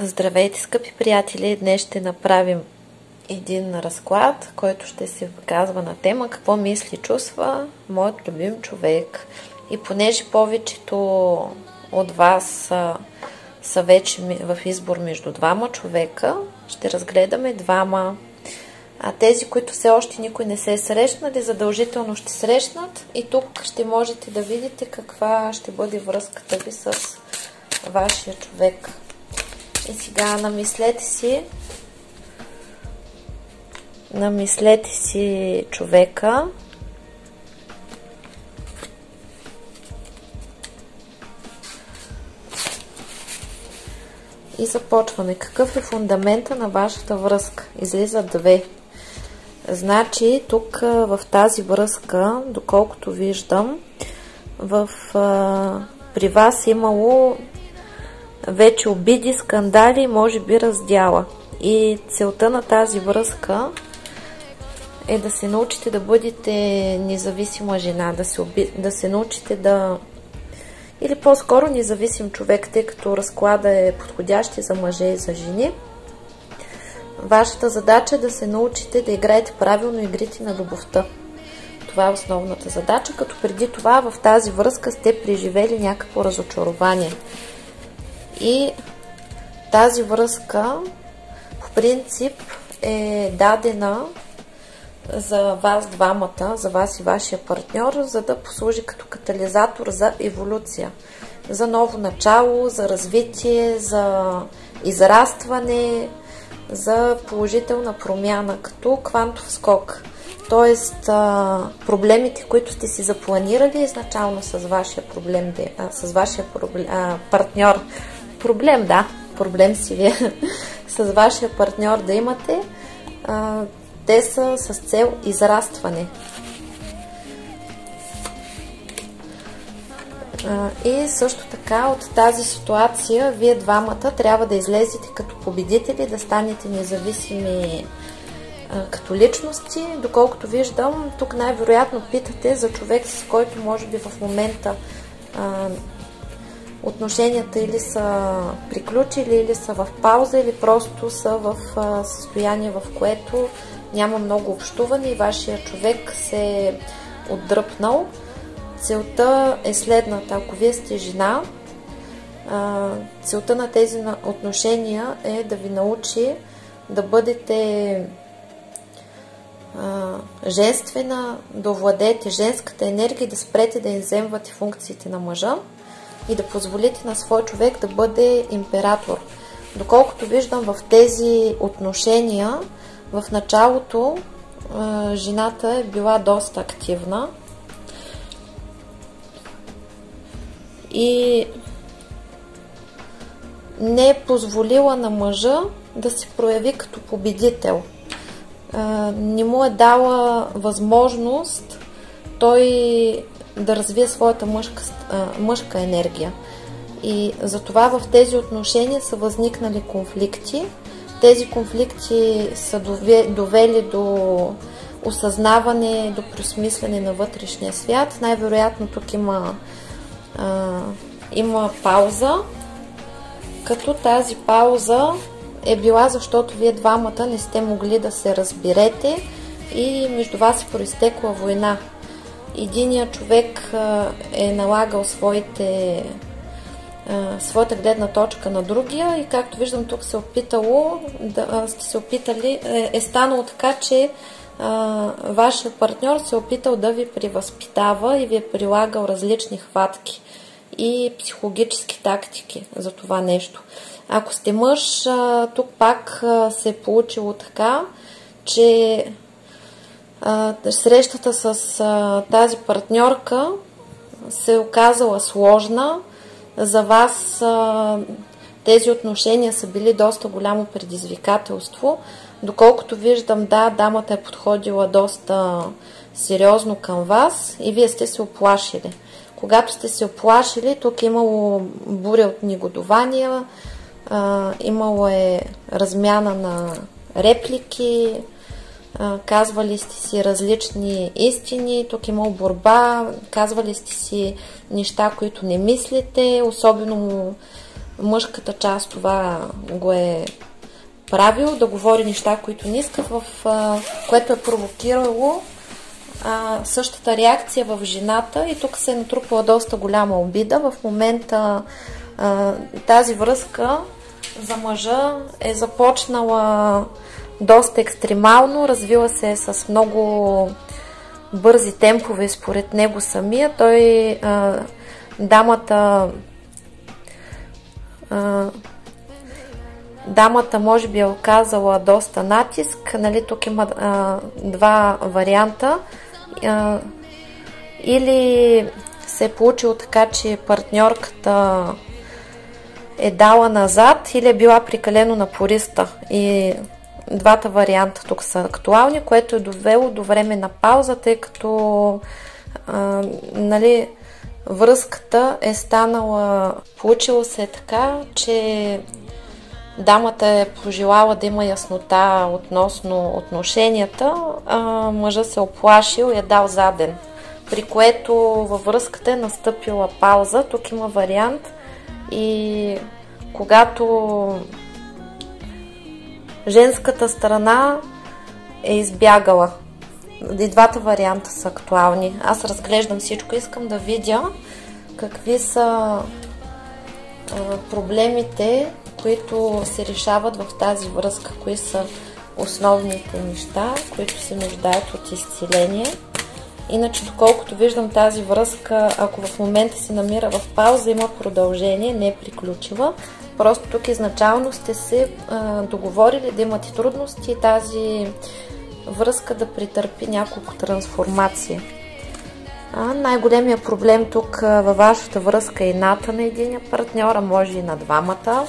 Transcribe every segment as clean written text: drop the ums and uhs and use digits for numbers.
Здравейте, скъпи приятели! Днес ще направим един разклад, който ще се казва на тема какво мисли и чувства моят любим човек. И понеже повечето от вас са вече в избор между двама човека, ще разгледаме двама. А тези, които все още никой не се е срещнали, задължително ще срещнат и тук ще можете да видите каква ще бъде връзката ви с вашия човек. И сега намислете си човека. И започваме. Какъв е фундамента на вашата връзка? Излизат две. Значи, тук в тази връзка, доколкото виждам, при вас е имало вече обиди, скандали, може би раздяла. И целта на тази връзка е да се научите да бъдете независима жена, да се научите да... Или по-скоро независим човек, тъй като разклада е подходящ и за мъже и за жени. Вашата задача е да се научите да играете правилно игрите на любовта. Това е основната задача, като преди това в тази връзка сте преживели някакво разочарование. И тази връзка по принцип е дадена за вас двамата, за вас и вашия партньор, за да послужи като катализатор за еволюция, за ново начало, за развитие, за израстване, за положителна промяна, като квантов скок. Тоест, проблемите, които сте си запланирали изначално с вашия партньор, проблем си вие с вашия партньор да имате, те са с цел израстване. И също така от тази ситуация вие двамата трябва да излезете като победители, да станете независими като личности. Доколкото виждам, тук най-вероятно питате за човек, с който може би в момента отношенията или са приключили, или са в пауза, или просто са в състояние, в което няма много общуване и вашия човек се е отдръпнал. Целта е следната. Ако вие сте жена, целта на тези отношения е да ви научи да бъдете женствена, да овладеете женската енергия и да спрете да изземвате функциите на мъжа и да позволите на свой човек да бъде император. Доколкото виждам в тези отношения, в началото жената е била доста активна и не е позволила на мъжа да се прояви като победител. Не му е дала възможност той да развие своята мъжка енергия. И затова в тези отношения са възникнали конфликти. Тези конфликти са довели до осъзнаване, до преосмисляне на вътрешния свят. Най-вероятно тук има пауза, като тази пауза е била, защото вие двамата не сте могли да се разберете и между вас е произтекла война. Единият човек е налагал своята гледна точка на другия и както виждам тук е станало така, че вашия партньор се е опитал да ви превъзпитава и ви е прилагал различни хватки и психологически тактики за това нещо. Ако сте мъж, тук пак се е получило така, че срещата с тази партньорка се е оказала сложна. За вас тези отношения са били доста голямо предизвикателство. Доколкото виждам, да, дамата е подходила доста сериозно към вас и вие сте се оплашили. Когато сте се оплашили, тук е имало буря от негодования, имало е размяна на реплики, казвали сте си различни истини, тук е имало борба, казвали сте си неща, които не мислите, особено мъжката част това го е правил, да говори неща, които не искат, което е провокирало същата реакция в жената и тук се е натрупала доста голяма обида. В момента тази връзка за мъжа е започнала доста екстремално, развила се с много бързи темпове според него самия. Дамата може би е оказала доста натиск. Нали, тук има два варианта. Или се е получило така, че партньорката е дала назад, или е била прекалено напориста. И двата варианта тук са актуални, което е довело до време на пауза, тъй като нали, връзката е станала, получило се така, че дамата е пожелала да има яснота относно отношенията, а мъжът се оплашил и е дал заден, при което във връзката е настъпила пауза. Тук има вариант и когато женската страна е избягала. И двата варианта са актуални. Аз разглеждам всичко, искам да видя какви са проблемите, които се решават в тази връзка, кои са основните неща, които се нуждаят от изцеление. Иначе, доколкото виждам тази връзка, ако в момента се намира в пауза, има продължение, не е приключила. Просто тук изначално сте се договорили да имате трудности и тази връзка да претърпи няколко трансформации. Най-големият проблем тук във вашата връзка е ината на единия партньор, а може и на двамата.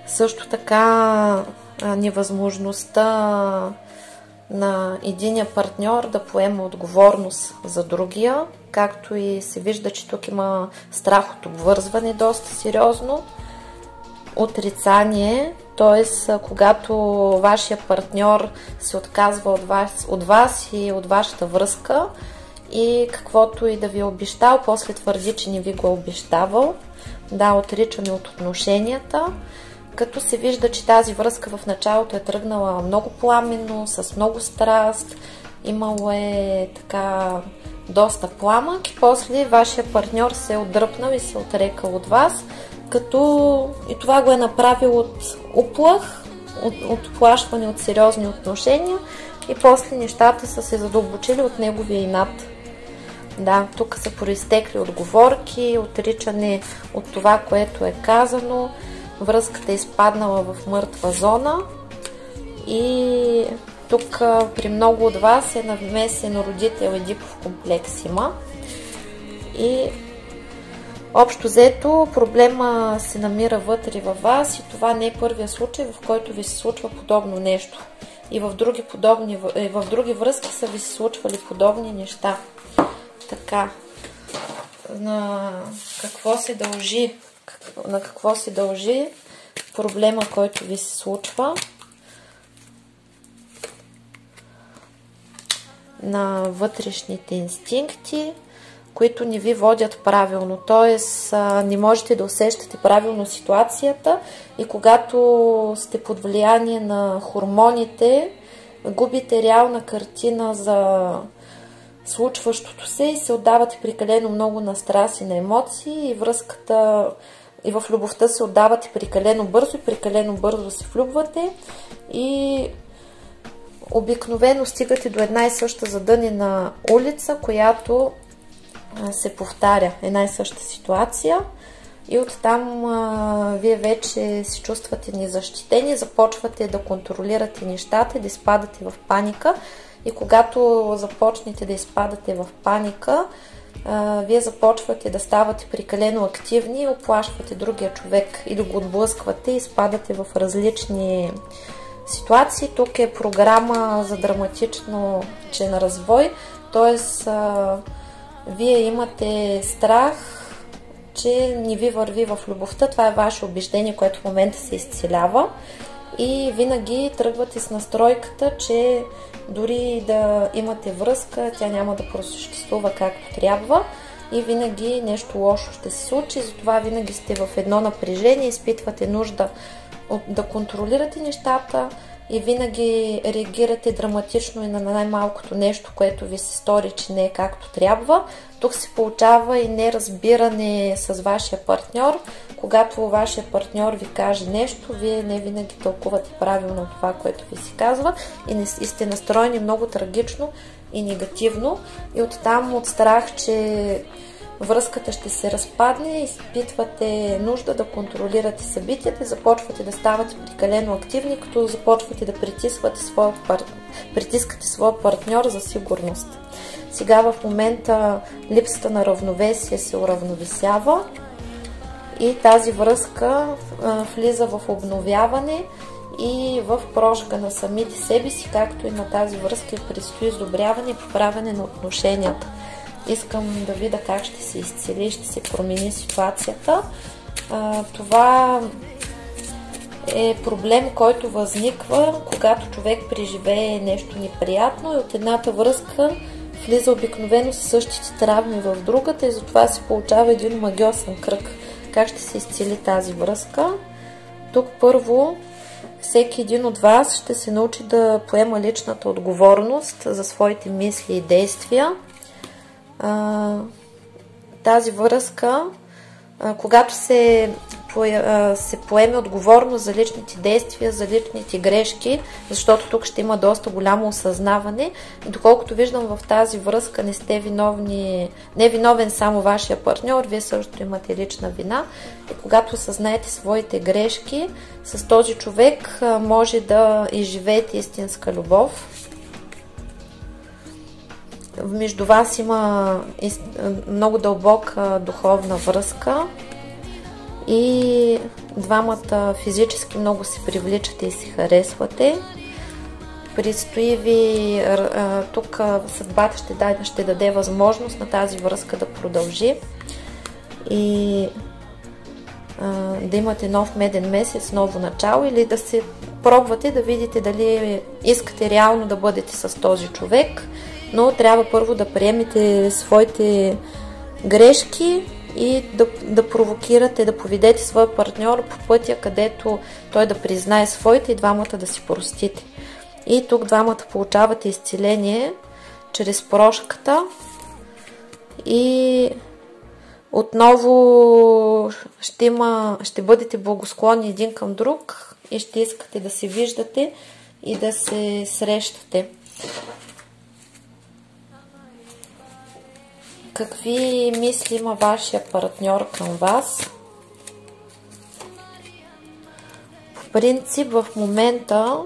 Също така невъзможността на единия партньор да поема отговорност за другия, както и се вижда, че тук има страх от обвързване доста сериозно, отрицание, т.е. когато вашия партньор се отказва от вас и от вашата връзка и каквото и да ви е обещал, после твърди, че не ви го е обещавал. Да, отричане от отношенията, като се вижда, че тази връзка в началото е тръгнала много пламенно, с много страст, имало е така доста пламък и после вашия партньор се е отдръпнал и се отрекал от вас, като и това го е направил от уплах, от плашване от сериозни отношения и после нещата са се задълбочили от неговия инат. Да, тук са произтекли отговорки, отричане от това, което е казано, връзката е изпаднала в мъртва зона и тук при много от вас е навмесен родител, едипов комплекс има. И общо взето проблема се намира вътре във вас и това не е първия случай, в който ви се случва подобно нещо. И в други връзки са ви се случвали подобни неща. Така, на какво се дължи проблема, който ви се случва? На вътрешните инстинкти, които не ви водят правилно. Т.е. не можете да усещате правилно ситуацията и когато сте под влияние на хормоните, губите реална картина за случващото се и се отдавате прекалено много на страст и на емоции и връзката и в любовта се отдавате прекалено бързо се влюбвате и обикновено стигате до една и съща задънена улица, която се повтаря, една и съща ситуация. и оттам вие вече се чувствате незащитени, започвате да контролирате нещата, да изпадате в паника. И когато започнете да изпадате в паника, вие започвате да ставате прекалено активни и оплашвате другия човек или го отблъсквате и изпадате в различни ситуации. Тук е програма за драматично развой, т.е. вие имате страх, че не ви върви в любовта. Това е ваше убеждение, което в момента се изцелява, и винаги тръгвате с настройката, че дори да имате връзка, тя няма да просъществува както трябва и винаги нещо лошо ще се случи. Затова винаги сте в едно напрежение, изпитвате нужда да контролирате нещата и винаги реагирате драматично и на най-малкото нещо, което ви се стори, че не е както трябва. Тук се получава и неразбиране с вашия партньор. Когато вашия партньор ви каже нещо, вие не винаги тълкувате правилно това, което ви се казва, и сте настроени много трагично и негативно. И оттам, от страх, че връзката ще се разпадне, изпитвате нужда да контролирате събитията, започвате да ставате прекалено активни, като започвате да притискате своя партньор за сигурност. Сега в момента липсата на равновесие се уравновесява и тази връзка влиза в обновяване и в прошка на самите себе си, както и на тази връзка предстои издобряване и поправяне на отношенията. Искам да видя как ще се изцели, ще се промени ситуацията. Това е проблем, който възниква, когато човек преживее нещо неприятно и от едната връзка влиза обикновено със същите травми в другата и затова се получава един магиосен кръг. Как ще се изцели тази връзка? Тук първо всеки един от вас ще се научи да поема личната отговорност за своите мисли и действия. Тази връзка, когато се поеме отговорност за личните действия, за личните грешки, защото тук ще има доста голямо осъзнаване. И доколкото виждам, в тази връзка не сте виновни, не е виновен само вашия партньор, вие също имате лична вина. И когато осъзнаете своите грешки, с този човек може да изживеете истинска любов. Между вас има много дълбока духовна връзка и двамата физически много се привличате и се харесвате. Предстои ви, тук съдбата ще даде възможност на тази връзка да продължи и да имате нов меден месец, ново начало, или да се пробвате да видите дали искате реално да бъдете с този човек, но трябва първо да приемете своите грешки и да провокирате, да поведете своя партньор по пътя, където той да признае своите и двамата да си простите. И тук двамата получавате изцеление чрез прошката и отново ще бъдете благосклонни един към друг и ще искате да се виждате и да се срещате. Какви мисли има вашия партньор към вас? По принцип, в момента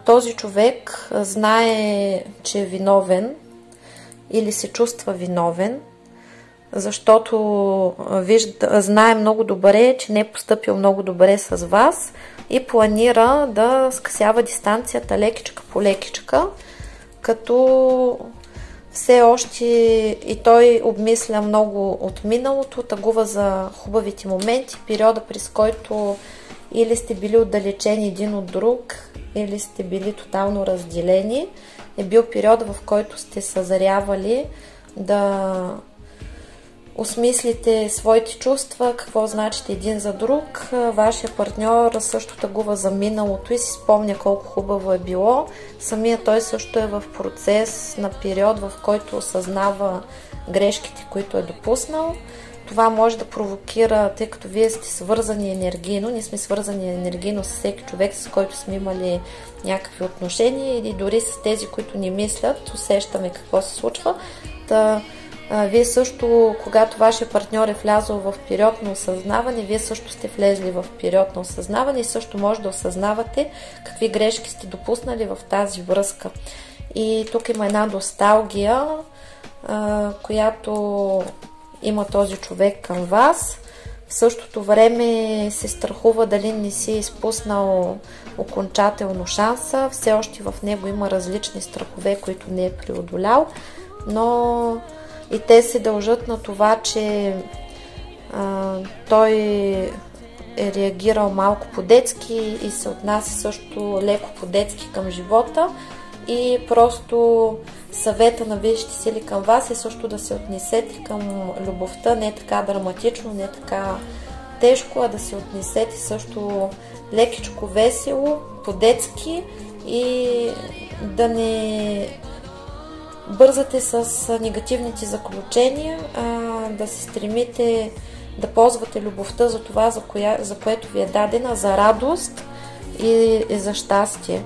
този човек знае, че е виновен или се чувства виновен, защото знае много добре, че не е постъпил много добре с вас и планира да скъсява дистанцията лекичка по лекичка, като все още и той обмисля много от миналото, тъгува за хубавите моменти, периода, през който или сте били отдалечени един от друг, или сте били тотално разделени. Е бил период, в който сте съзрявали да осмислите своите чувства, какво значите един за друг. Вашия партньор също тъгува за миналото и си спомня колко хубаво е било. Самия той също е в процес на период, в който осъзнава грешките, които е допуснал. Това може да провокира, тъй като вие сте свързани енергийно, ние сме свързани енергийно с всеки човек, с който сме имали някакви отношения или дори с тези, които ни мислят, усещаме какво се случва. Вие също, когато вашия партньор е влязъл в период на осъзнаване, вие също сте влезли в период на осъзнаване и също може да осъзнавате какви грешки сте допуснали в тази връзка. И тук има една носталгия, която има този човек към вас. В същото време се страхува дали не си изпуснал окончателно шанса. Все още в него има различни страхове, които не е преодолял, но и те се дължат на това, че той е реагирал малко по-детски и се отнася също леко по-детски към живота. И просто съвета на висшите сили към вас е също да се отнесете към любовта не така драматично, не така тежко, а да се отнесете също лекичко, весело, по-детски и да не бързате с негативните заключения, да се стремите да ползвате любовта за това, за което ви е дадена, за радост и за щастие.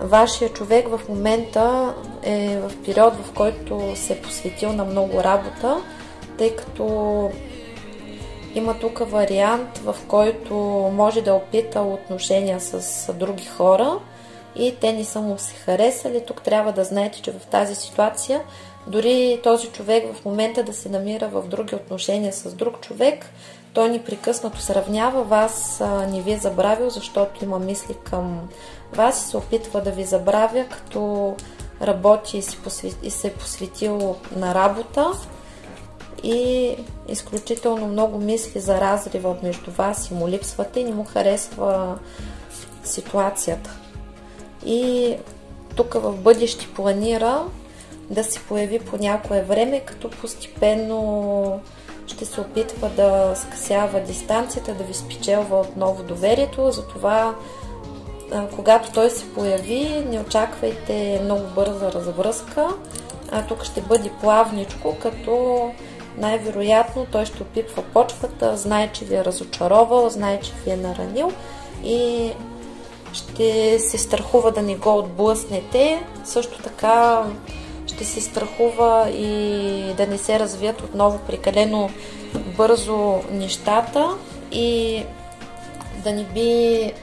Вашия човек в момента е в период, в който се е посветил на много работа, тъй като има тук вариант, в който може да е опитал отношения с други хора и те не са му се харесали. Тук трябва да знаете, че в тази ситуация дори този човек в момента да се намира в други отношения с друг човек, той непрекъснато сравнява вас, не ви е забравил, защото има мисли към вас и се опитва да ви забравя, като работи и се е посветил на работа и изключително много мисли за разрива между вас и му липсвате и не му харесва ситуацията. И тук в бъдеще планира да се появи по някое време, като постепенно ще се опитва да скъсява дистанцията, да ви спечелва отново доверието. Затова, когато той се появи, не очаквайте много бърза развръзка. Тук ще бъде плавничко, като най-вероятно той ще опипва почвата, знае, че ви е разочаровал, знае, че ви е наранил и ще се страхува да не го отблъснете. Също така ще се страхува и да не се развият отново прекалено бързо нещата и да не би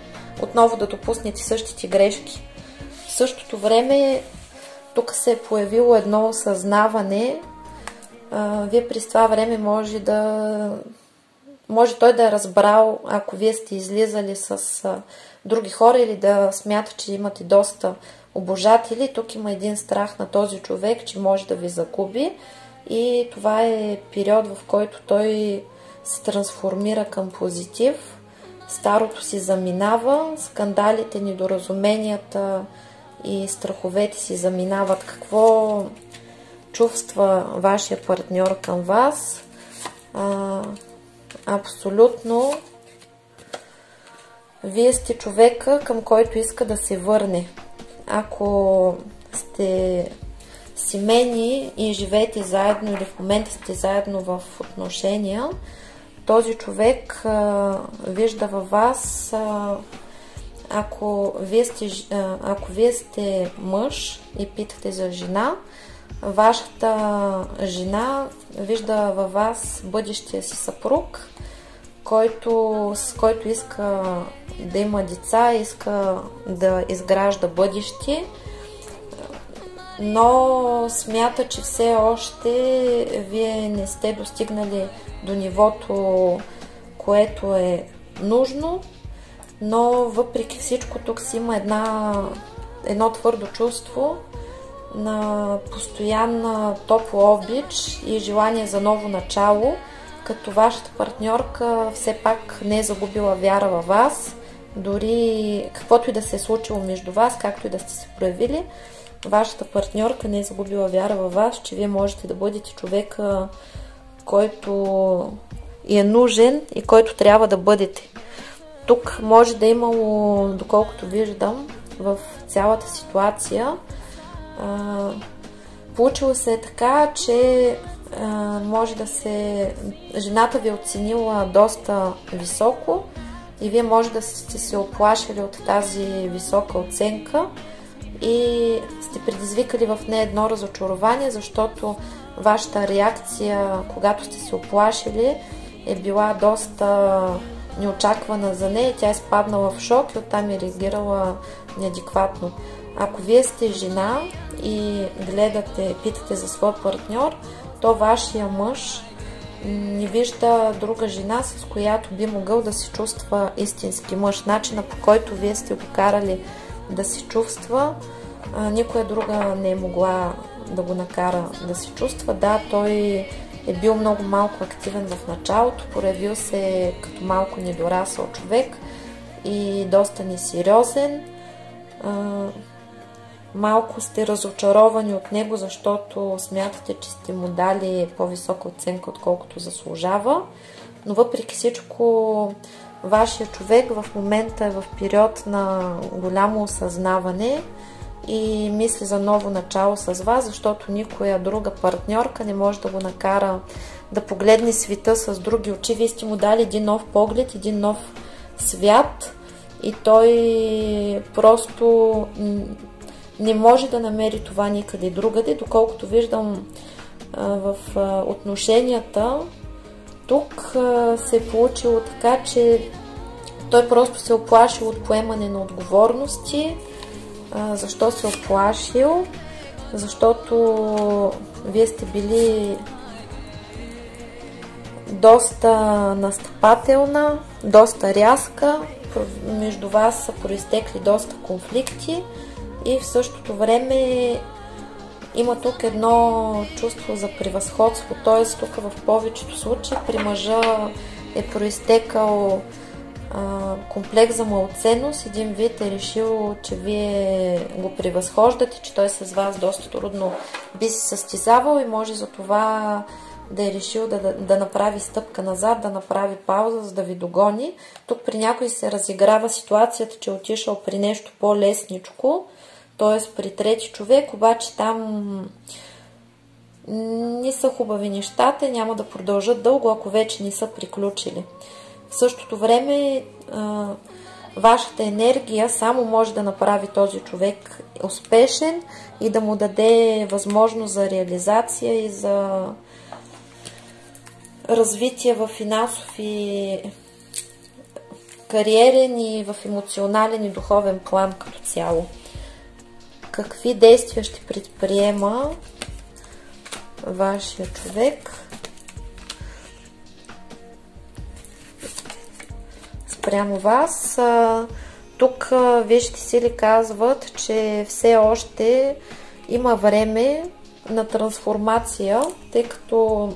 отново да допуснете същите грешки. В същото време тук се е появило едно осъзнаване. Вие през това време може той да е разбрал, ако вие сте излизали с други хора или да смята, че имате доста обожатели. Тук има един страх на този човек, че може да ви загуби и това е период, в който той се трансформира към позитив. Старото си заминава, скандалите, недоразуменията и страховете си заминават. Какво чувства вашия партньор към вас? Абсолютно вие сте човека, към който иска да се върне. Ако сте семейни и живеете заедно или в момента сте заедно в отношения, този човек вижда във вас, ако вие сте мъж и питате за жена, вашата жена вижда във вас бъдещия си съпруг, с който иска да има деца, иска да изгражда бъдеще, но смята, че все още вие не сте достигнали до нивото, което е нужно, но въпреки всичко тук си има едно твърдо чувство на постоянна топла обич и желание за ново начало, като вашата партньорка все пак не е загубила вяра във вас, дори каквото и да се е случило между вас, както и да сте се проявили, вашата партньорка не е загубила вяра във вас, че вие можете да бъдете човека, който е нужен и който трябва да бъдете. Тук може да е имало, доколкото виждам, в цялата ситуация, получило се е така, че може да жената ви е оценила доста високо и вие може да сте се оплашили от тази висока оценка и сте предизвикали в нея едно разочарование, защото вашата реакция, когато сте се оплашили, е била доста неочаквана за нея и тя е спаднала в шок и оттам е реагирала неадекватно. Ако вие сте жена и гледате, питате за свой партньор, то вашия мъж не вижда друга жена, с която би могъл да се чувства истински мъж. Начина, по който вие сте го карали да се чувства, никоя друга не е могла да го накара да се чувства. Да, той е бил много малко активен в началото, проявил се като малко недорасъл човек и доста несериозен. Малко сте разочаровани от него, защото смятате, че сте му дали по-висока оценка, отколкото заслужава. Но въпреки всичко, вашия човек в момента е в период на голямо осъзнаване и мисли за ново начало с вас, защото никоя друга партньорка не може да го накара да погледне света с други очи. Вие сте му дали един нов поглед, един нов свят и той просто не може да намери това никъде другаде. Доколкото виждам в отношенията, тук се е получило така, че той просто се е оплашил от поемане на отговорности. Защо се е оплашил? Защото вие сте били доста настъпателна, доста рязка, между вас са произтекли доста конфликти и в същото време има тук едно чувство за превъзходство, т.е. тук в повечето случаи при мъжа е произтекал комплекс за малоценност. Един вид е решил, че вие го превъзхождате, че той с вас доста трудно би се състезавал и може за това да е решил да направи стъпка назад, да направи пауза, за да ви догони. Тук при някой се разиграва ситуацията, че е отишъл при нещо по-лесничко, т.е. при трети човек, обаче там не са хубави нещата, няма да продължат дълго, ако вече не са приключили. В същото време вашата енергия само може да направи този човек успешен и да му даде възможност за реализация и за развитие в финансов и кариерен и в емоционален и духовен план като цяло. Какви действия ще предприема вашия човек спрямо вас? Тук висшите сили казват, че все още има време на трансформация, тъй като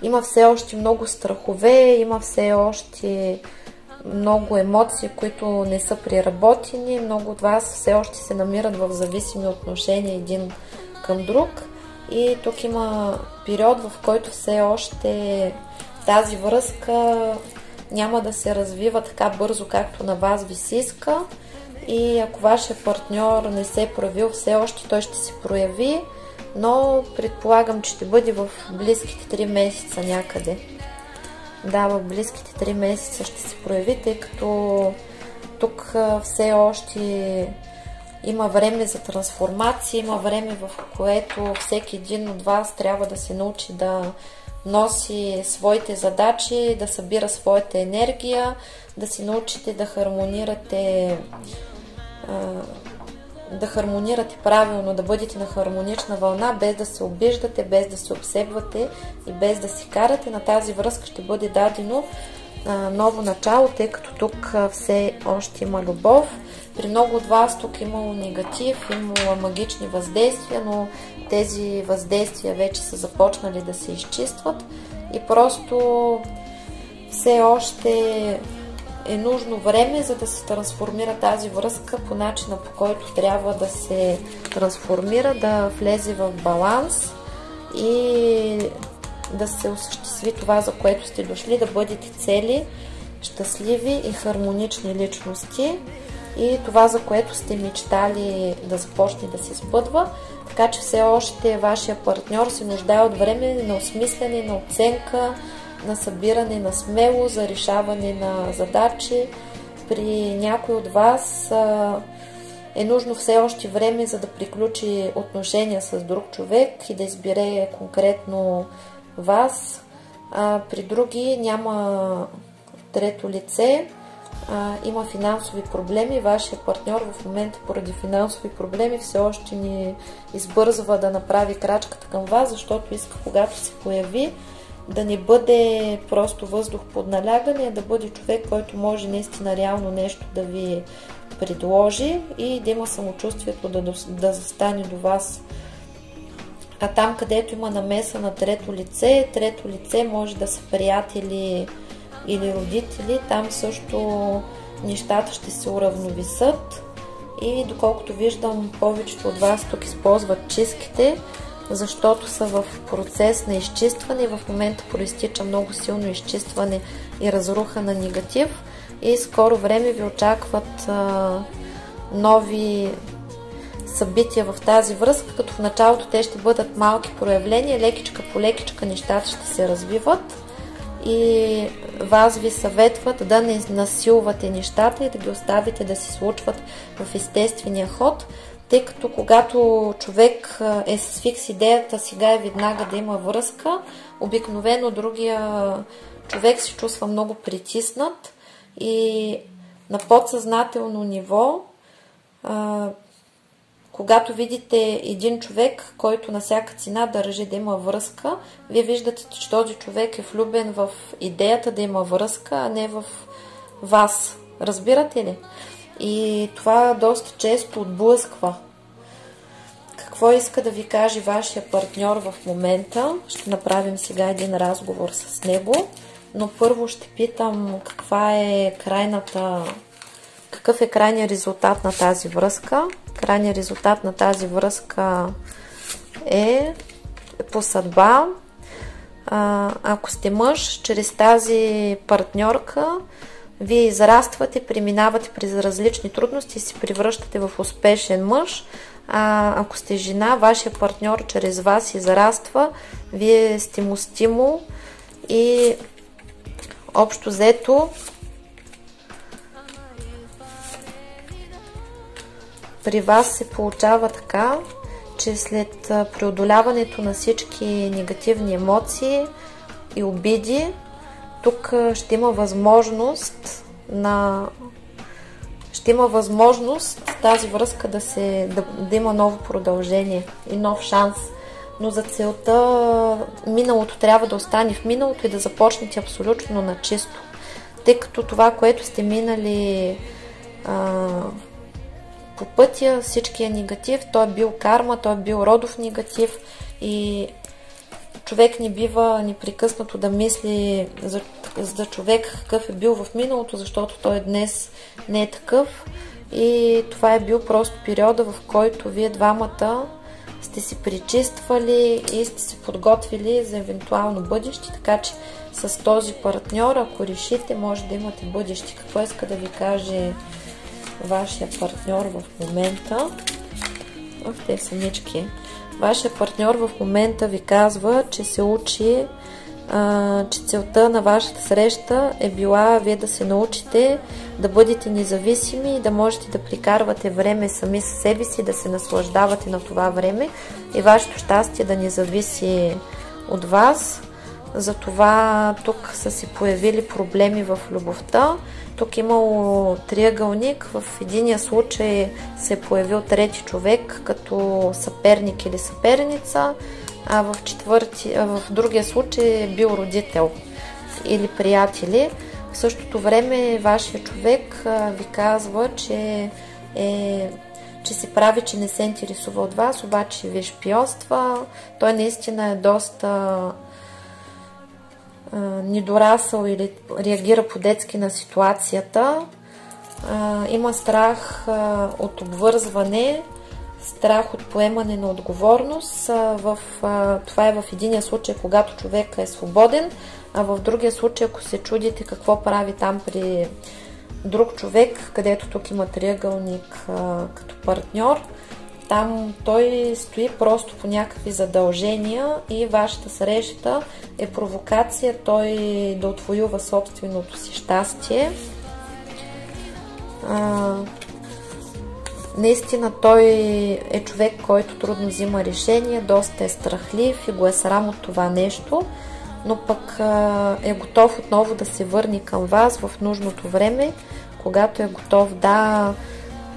има все още много страхове, има все още много емоции, които не са преработени. Много от вас все още се намират в зависими отношения един към друг. И тук има период, в който все още тази връзка няма да се развива така бързо, както на вас ви се иска. И ако вашия партньор не се е проявил все още, той ще се прояви, но предполагам, че ще бъде в близките 3 месеца някъде. Да, в близките 3 месеца ще се прояви, тъй като тук все още има време за трансформация, има време, в което всеки един от вас трябва да се научи да носи своите задачи, да събира своята енергия, да се научите да хармонирате правилно, да бъдете на хармонична вълна, без да се обиждате, без да се обсебвате и без да си карате. На тази връзка ще бъде дадено ново начало, тъй като тук все още има любов. При много от вас тук имало негатив, имало магични въздействия, но тези въздействия вече са започнали да се изчистват и просто все още е нужно време, за да се трансформира тази връзка по начина, по който трябва да се трансформира, да влезе в баланс и да се осъществи това, за което сте дошли, да бъдете цели, щастливи и хармонични личности и това, за което сте мечтали да започне да се сбъдва. Така че все още вашия партньор се нуждае от време на осмислене, на оценка, на събиране на смело, за решаване на задачи. При някой от вас е нужно все още време, за да приключи отношения с друг човек и да избере конкретно вас. При други няма трето лице, има финансови проблеми. Вашия партньор в момента поради финансови проблеми все още ни избързва да направи крачката към вас, защото иска, когато се появи, да не бъде просто въздух под налягане, а да бъде човек, който може наистина реално нещо да ви предложи и да има самочувствието да застане до вас. А там, където има намеса на трето лице може да са приятели или родители, там също нещата ще се уравновесят и доколкото виждам, повечето от вас тук използват чистките, защото са в процес на изчистване и в момента проистича много силно изчистване и разруха на негатив и скоро време ви очакват нови събития в тази връзка, като в началото те ще бъдат малки проявления, лекичка по лекичка нещата ще се развиват и вас ви съветват да не насилвате нещата и да ги оставите да се случват в естествения ход, тъй като когато човек е с фикс идеята сега и веднага да има връзка, обикновено другия човек се чувства много притиснат и на подсъзнателно ниво, когато видите един човек, който на всяка цена държи да има връзка, вие виждате, че този човек е влюбен в идеята да има връзка, а не в вас. Разбирате ли? И това доста често отблъсква. Какво иска да ви каже вашия партньор в момента? Ще направим сега един разговор с него, но първо ще питам какъв е крайният резултат на тази връзка. Крайният резултат на тази връзка е по съдба. Ако сте мъж, чрез тази партньорка вие израствате, преминавате през различни трудности и се превръщате в успешен мъж. Ако сте жена, вашия партньор чрез вас израства, вие сте му стимул и общо взето при вас се получава така, че след преодоляването на всички негативни емоции и обиди, тук ще има възможност тази връзка да има ново продължение и нов шанс. Но за целта миналото трябва да остане в миналото и да започнете абсолютно на чисто. Тъй като това, което сте минали по пътя, всичкия негатив, той е бил карма, той е бил родов негатив и човек не бива непрекъснато да мисли за човек какъв е бил в миналото, защото той днес не е такъв и това е бил просто периода, в който вие двамата сте си причиствали и сте се подготвили за евентуално бъдеще, така че с този партньор, ако решите, може да имате бъдеще. Какво иска да ви каже вашия партньор в момента? Те самички. Вашия партньор в момента ви казва, че се учи, че целта на вашата среща е била вие да се научите да бъдете независими и да можете да прикарвате време сами със себе си, да се наслаждавате на това време и вашето щастие да не зависи от вас. Затова тук са се появили проблеми в любовта. Тук имало триъгълник. В единия случай се е появил трети човек като съперник или съперница, а в другия случай е бил родител или приятели. В същото време вашия човек ви казва, че се прави, че не се интересува от вас, обаче ви шпионства. Той наистина е доста недорасъл или реагира по-детски на ситуацията. Има страх от обвързване, страх от поемане на отговорност. Това е в единия случай, когато човек е свободен, а в другия случай, ако се чудите какво прави там при друг човек, където тук има триъгълник като партньор, там той стои просто по някакви задължения и вашата среща е провокация той да отвоюва собственото си щастие. Наистина той е човек, който трудно взима решения, доста е страхлив и го е срам от това нещо, но пък е готов отново да се върне към вас в нужното време, когато е готов. Да,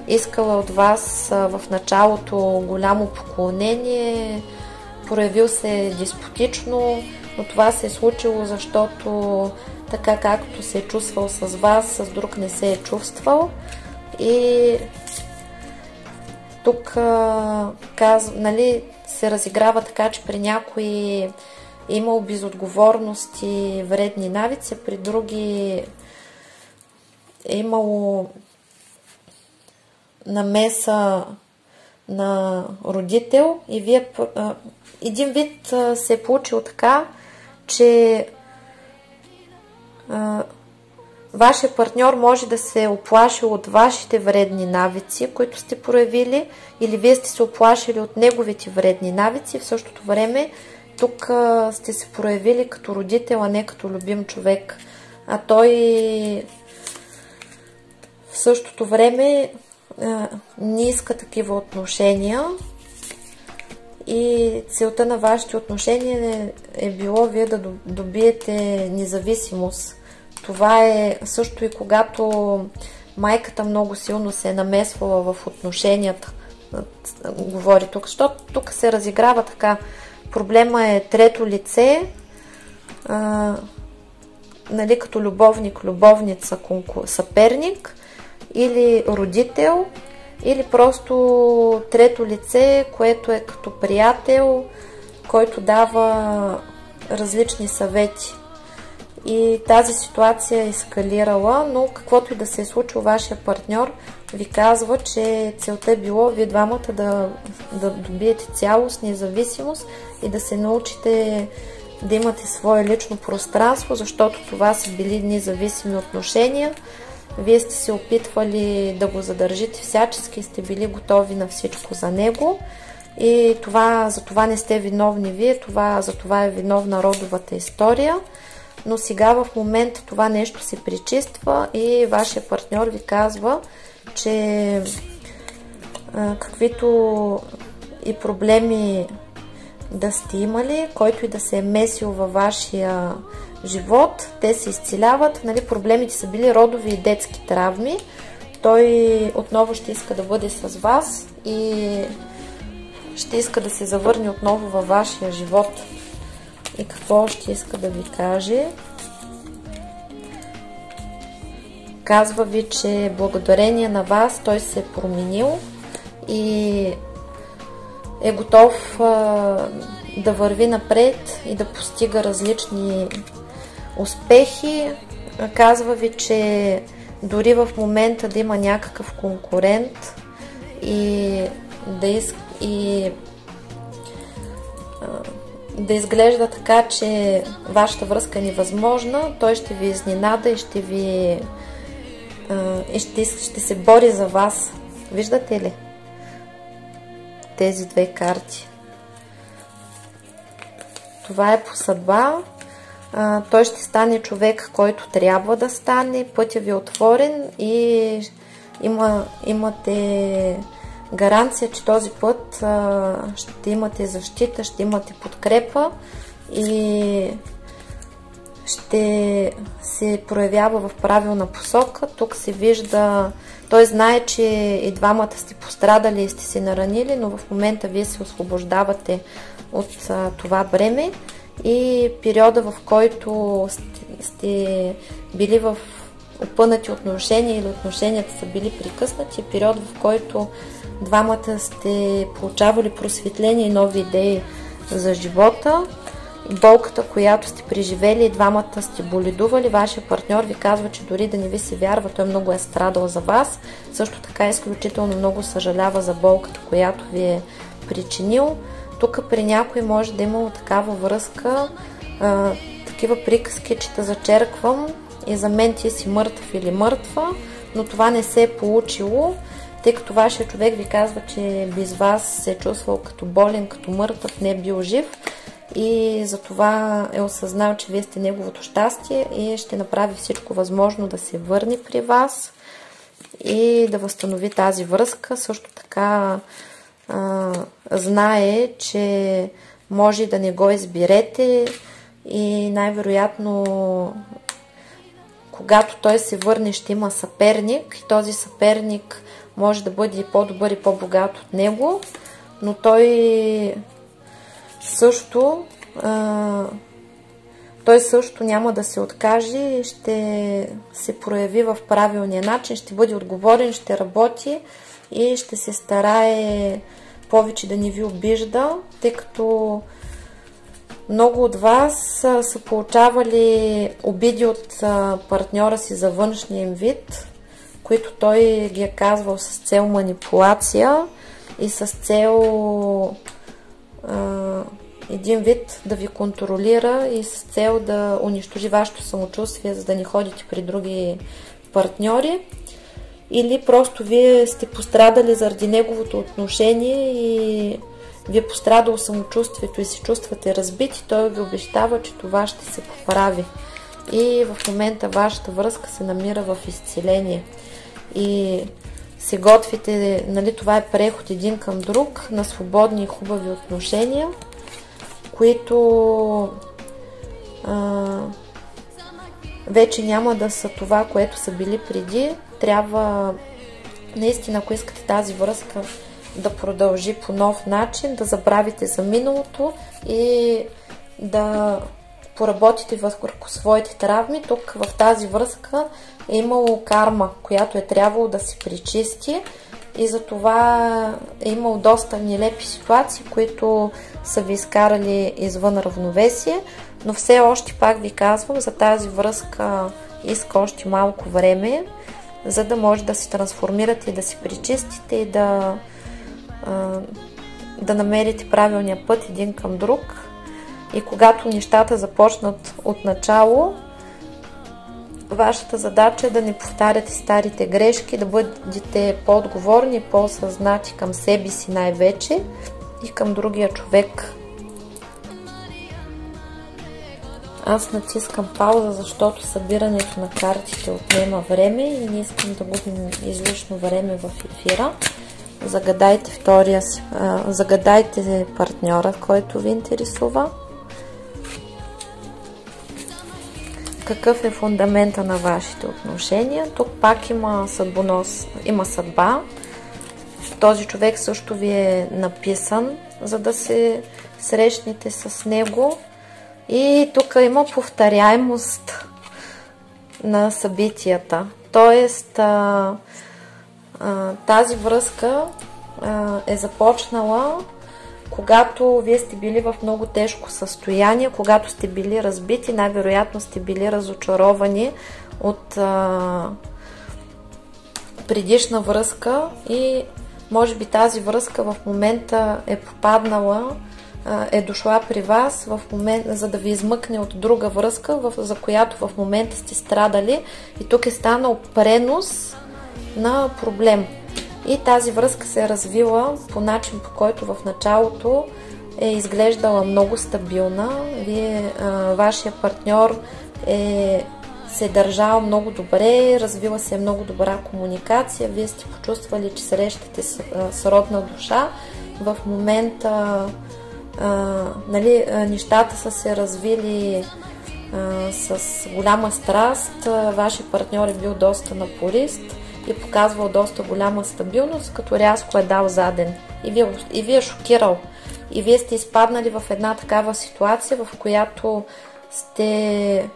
искала от вас в началото голямо поклонение, проявил се деспотично, но това се е случило, защото така както се е чувствал с вас, с друг не се е чувствал. И тук се разиграва така, че при някои е имал безотговорност и вредни навици, при други е имало намеса на родител и вие един вид се е получил така, че вашия партньор може да се е оплашил от вашите вредни навици, които сте проявили, или вие сте се оплашили от неговите вредни навици. В същото време тук сте се проявили като родител, а не като любим човек. А той в същото време не иска такива отношения и целта на вашите отношения е било вие да добиете независимост. Това е също и когато майката много силно се е намесвала в отношенията, говори тук, защото тук се разиграва така. Проблема е трето лице, като любовник, любовница, съперник или родител, или просто трето лице, което е като приятел, който дава различни съвети. И тази ситуация е ескалирала, но каквото и да се е случило, вашия партньор ви казва, че целта е било вие двамата да добиете цялост, независимост и да се научите да имате свое лично пространство, защото това са били независими отношения. Вие сте се опитвали да го задържите всячески, сте били готови на всичко за него и за това не сте виновни вие, за това е виновна родовата история. Но сега в момента това нещо се пречиства и вашия партньор ви казва, че каквито и проблеми да сте имали, който и да се е месил във вашия живот, те се изцеляват. Проблемите са били родови и детски травми. Той отново ще иска да бъде с вас и ще иска да се завърне отново във вашия живот. И какво ще иска да ви каже? Казва ви, че благодарение на вас той се е променил и е готов да върви напред и да постига различни успехи. Казва ви, че дори в момента да има някакъв конкурент и да изглежда така, че вашата връзка е невъзможна, той ще ви изненада и ще се бори за вас. Виждате ли тези две карти? Това е по съдба. Той ще стане човек, който трябва да стане. Пътя ви е отворен и имате гаранция, че този път ще имате защита, ще имате подкрепа и ще се проявява в правилна посока. Тук се вижда, той знае, че и двамата сте пострадали и сте се наранили, но в момента вие се освобождавате от това бреме и периода, в който сте били в опънати отношения или отношенията са били прекъснати, е период, в който двамата сте получавали просветление и нови идеи за живота. Болката, която сте преживели, двамата сте боледували. Вашия партньор ви казва, че дори да не ви се вярва, той много е страдал за вас. Също така изключително много съжалява за болката, която ви е причинил. Тук при някой може да имало такава връзка, такива приказки, че те зачерквам и за мен ти си мъртъв или мъртва, но това не се е получило, тъй като вашия човек ви казва, че без вас се е чувствал като болен, като мъртъв, не е бил жив и затова е осъзнал, че вие сте неговото щастие и ще направи всичко възможно да се върне при вас. и да възстанови тази връзка. Също така знае, че може да не го изберете и най-вероятно когато той се върне, ще има съперник и този съперник може да бъде и по-добър и по-богат от него, но той също няма да се откаже и ще се прояви в правилния начин, ще бъде отговорен, ще работи и ще се старае повече да не ви обижда, тъй като много от вас са получавали обиди от партньора си за външния им вид, които той ги е казвал с цел манипулация и с цел един вид да ви контролира и с цел да унищожи вашето самочувствие, за да не ходите при други партньори. Или просто вие сте пострадали заради неговото отношение и ви е пострадало самочувствието и се чувствате разбити, той ви обещава, че това ще се поправи. И в момента вашата връзка се намира в изцеление. И се готвите, нали, това е преход един към друг на свободни и хубави отношения, които вече няма да са това, което са били преди. Трябва наистина, ако искате тази връзка да продължи по нов начин, да забравите за миналото и да поработите върху своите травми. Тук в тази връзка е имало карма, която е трябвало да се пречисти и затова е имало доста нелепи ситуации, които са ви изкарали извън равновесие, но все още, пак ви казвам, за тази връзка иска още малко време, за да може да се трансформирате и да се пречистите и да намерите правилния път един към друг. И когато нещата започнат от начало, вашата задача е да не повтаряте старите грешки, да бъдете по-отговорни, по-осъзнати към себе си най-вече и към другия човек. Аз натискам пауза, защото събирането на картите отнема време и не искам да губим излишно време в ефира. Загадайте партньора, който ви интересува. Какъв е фундамента на вашите отношения? Тук пак има съдба. Този човек също ви е написан, за да се срещнете с него. И тук има повторяемост на събитията. Тоест, тази връзка е започнала, когато вие сте били в много тежко състояние, когато сте били разбити, най-вероятно сте били разочаровани от предишна връзка и може би тази връзка в момента е попаднала, е дошла при вас в момент, за да ви измъкне от друга връзка, за която в момента сте страдали, и тук е станал пренос на проблем. И тази връзка се е развила по начин, по който в началото е изглеждала много стабилна. Вашия партньор се е държал много добре, развила се е много добра комуникация, вие сте почувствали, че срещате с родна душа. В момента нещата са се развили с голяма страст, вашия партньор е бил доста напорист и показвал доста голяма стабилност, като рязко е дал заден и ви е шокирал. И вие сте изпаднали в една такава ситуация, в която сте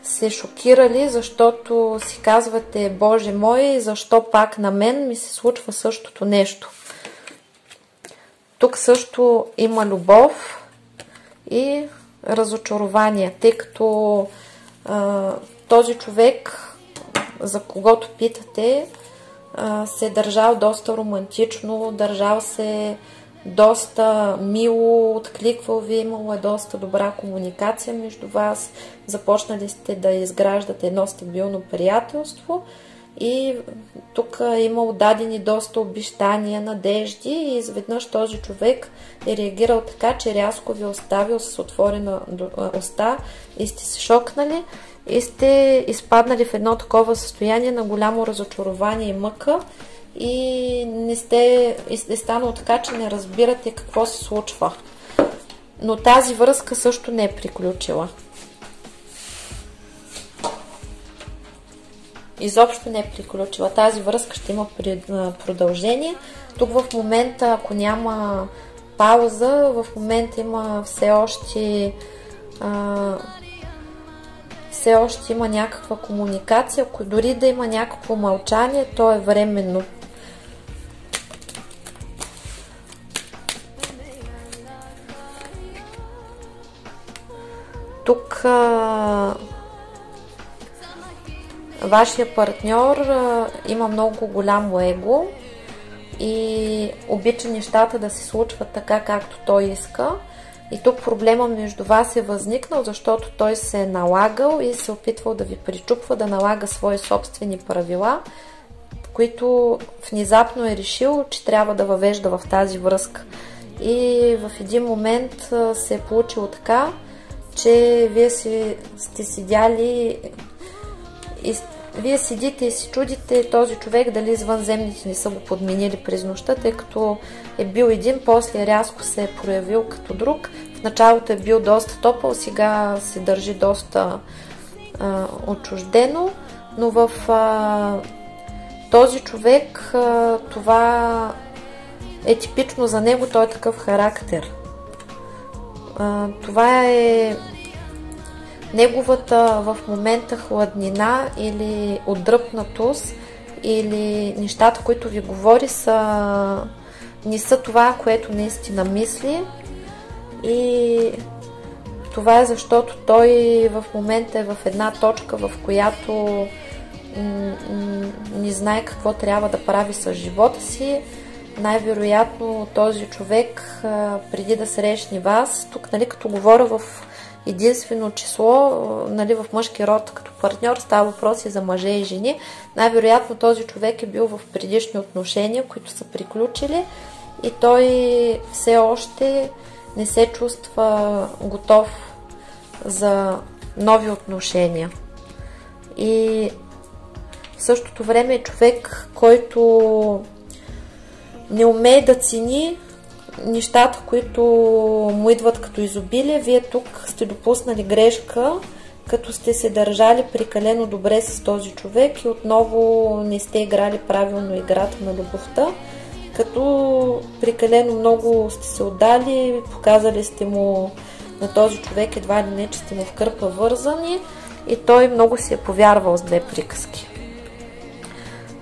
се шокирали, защото си казвате: Боже мой, защо пак на мен ми се случва същото нещо? Тук също има любов и разочарование, тъй като този човек, за когото питате, се е държал доста романтично, държал се доста мило, откликвал ви, имало е доста добра комуникация между вас, започнали сте да изграждате едно стабилно приятелство и тук е имал дадени доста обещания, надежди и изведнъж този човек е реагирал така, че рязко ви е оставил с отворена уста и сте се шокнали и сте изпаднали в едно такова състояние на голямо разочарование и мъка и е станало така, че не разбирате какво се случва. Но тази връзка също не е приключила. Изобщо не е приключила. Тази връзка ще има продължение. Тук в момента, ако няма пауза, в момента има все още има някаква комуникация. Ако дори да има някакво мълчание, то е временно. Тук вашия партньор има много голямо его и обича нещата да се случват така, както той иска. И тук проблема между вас е възникнал, защото той се е налагал и се опитвал да ви причупва, да налага свои собствени правила, които внезапно е решил, че трябва да въвежда в тази връзка. И в един момент се е получило така, че вие сте седяли и вие седите и си чудите този човек дали извънземните не са го подменили през нощта, тъй като е бил един, после рязко се е проявил като друг. В началото е бил доста топъл, сега се държи доста отчуждено, но в този човек това е типично за него, той е такъв характер. Това е неговата в момента хладнина или отдръпнатост, или нещата, които ви говори, не са това, което наистина мисли. И това е защото той в момента е в една точка, в която не знае какво трябва да прави с живота си. Най-вероятно този човек, преди да срещне вас, тук, нали, като говоря в единствено число, нали, в мъжки род като партньор, става въпрос и за мъже и жени. Най-вероятно този човек е бил в предишни отношения, които са приключили и той все още не се чувства готов за нови отношения. И в същото време е човек, който не умее да цени нещата, които му идват като изобилие. Вие тук сте допуснали грешка, като сте се държали прекалено добре с този човек и отново не сте играли правилно играта на любовта, като прекалено много сте се отдали, показали сте му на този човек едва ли не, че сте му в кърпа вързани и той много си е повярвал с две приказки.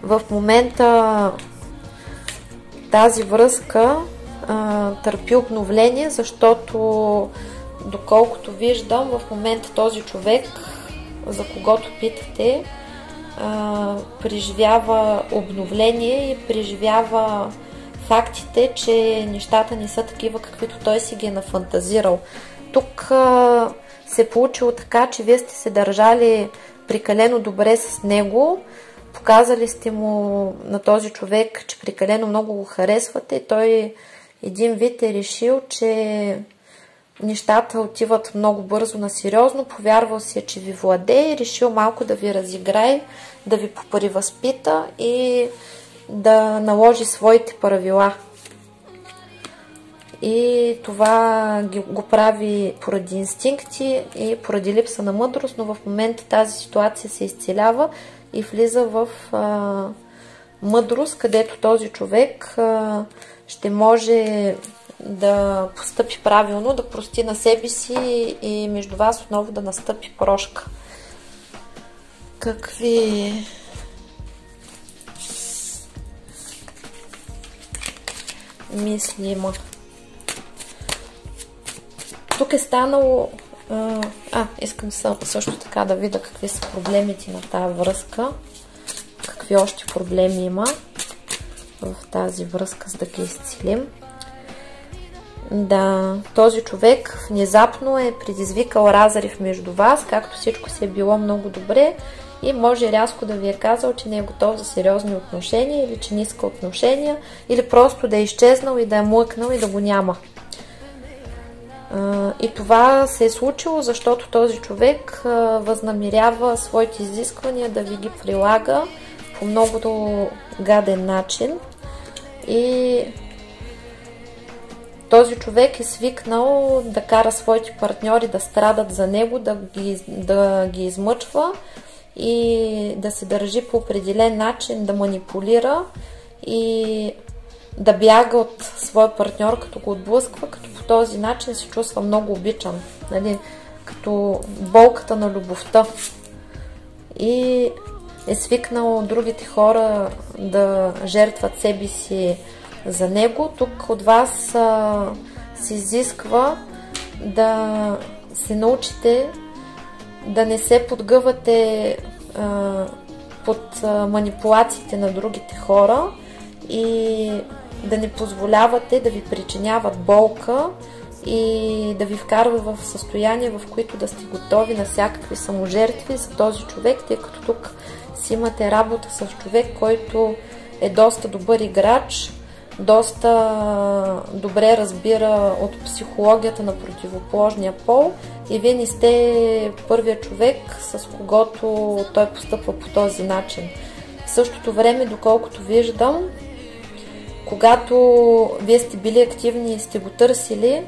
В момента тази връзка търпи обновление, защото доколкото виждам, в момента този човек, за когото питате, преживява обновление и преживява фактите, че нещата не са такива, каквито той си ги е нафантазирал. Тук се е получило така, че вие сте се държали прекалено добре с него, показали сте му на този човек, че прекалено много го харесвате. Той един вид е решил, че нещата отиват много бързо на сериозно, повярвал си, че ви владее и решил малко да ви разиграе, да ви попревъзпита и да наложи своите правила. И това го прави поради инстинкти и поради липса на мъдрост, но в момента тази ситуация се изцелява и влиза в мъдрост, където този човек ще може да постъпи правилно, да прости на себе си и между вас отново да настъпи прошка. Какви мисли има? Тук е станало... искам също така да видя какви са проблемите на тази връзка. Какви още проблеми има в тази връзка, за да ги изцелим. Да, този човек внезапно е предизвикал разрив между вас, както всичко се е било много добре и може рязко да ви е казал, че не е готов за сериозни отношения или че не иска отношения, или просто да е изчезнал и да е млъкнал и да го няма. И това се е случило, защото този човек възнамерява своите изисквания да ви ги прилага по много гаден начин. И този човек е свикнал да кара своите партньори да страдат за него, да ги измъчва и да се държи по определен начин, да манипулира и да бяга от своя партньор, като го отблъсква, като по този начин се чувства много обичан, нали? Като болката на любовта. И е свикнал другите хора да жертват себе си за него. Тук от вас се изисква да се научите да не се подгъвате под манипулациите на другите хора и да не позволявате да ви причиняват болка и да ви вкарва в състояние, в които да сте готови на всякакви саможертви за този човек, тъй като тук си имате работа с човек, който е доста добър играч, доста добре разбира от психологията на противоположния пол и вие не сте първият човек, с когото той постъпва по този начин. В същото време, доколкото виждам, когато вие сте били активни и сте го търсили,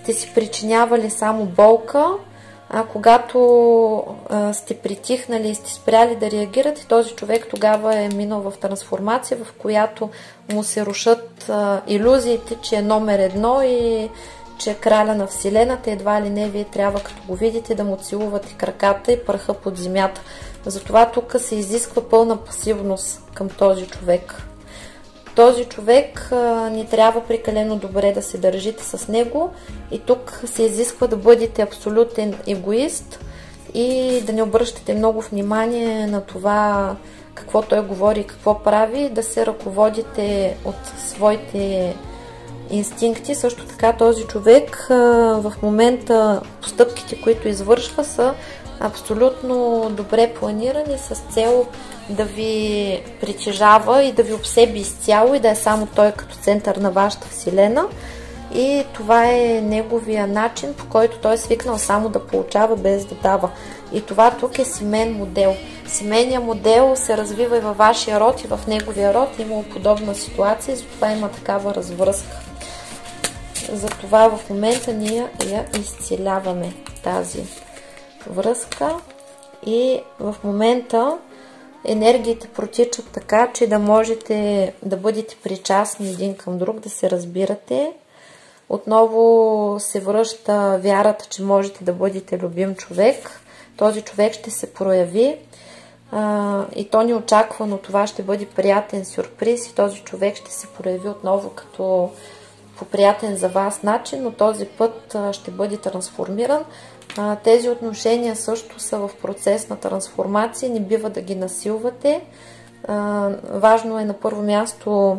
сте си причинявали само болка, а когато сте притихнали и сте спряли да реагирате, този човек тогава е минал в трансформация, в която му се рушат илюзиите, че е номер едно и че е краля на Вселената. Едва ли не, вие трябва, като го видите, да му целувате краката и пръха под земята. Затова тук се изисква пълна пасивност към този човек. Този човек не трябва прекалено добре да се държите с него и тук се изисква да бъдете абсолютен егоист и да не обръщате много внимание на това какво той говори и какво прави, да се ръководите от своите инстинкти. Също така този човек в момента постъпките, които извършва, са абсолютно добре планирани с цел да ви притежава и да ви обсеби изцяло и да е само той като център на вашата вселена. И това е неговия начин, по който той е свикнал само да получава без да дава. И това тук е семейен модел. Семейният модел се развива и във вашия род, и в неговия род. Има подобна ситуация, затова има такава развръзка. Затова в момента ние я изцеляваме тази връзка и в момента енергиите протичат така, че да можете да бъдете причастни един към друг, да се разбирате. Отново се връща вярата, че можете да бъдете любим човек. Този човек ще се прояви и то неочаквано. Това ще бъде приятен сюрприз и този човек ще се прояви отново като по приятен за вас начин, но този път ще бъде трансформиран. Тези отношения също са в процес на трансформация, не бива да ги насилвате. Важно е на първо място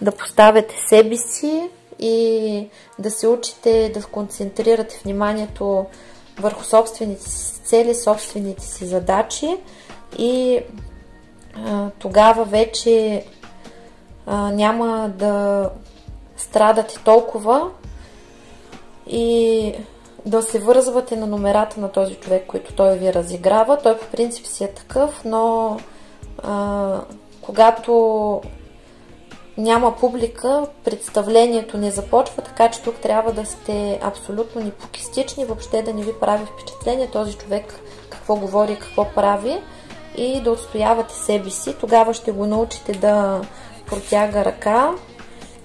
да поставяте себе си и да се учите да концентрирате вниманието върху собствените си цели, собствените си задачи и тогава вече няма да страдате толкова и да се вързвате на номерата на този човек, който той ви разиграва. Той по принцип си е такъв, но когато няма публика, представлението не започва, така че тук трябва да сте абсолютно непокистични, въобще да не ви прави впечатление този човек какво говори, какво прави и да отстоявате себе си. Тогава ще го научите да протяга ръка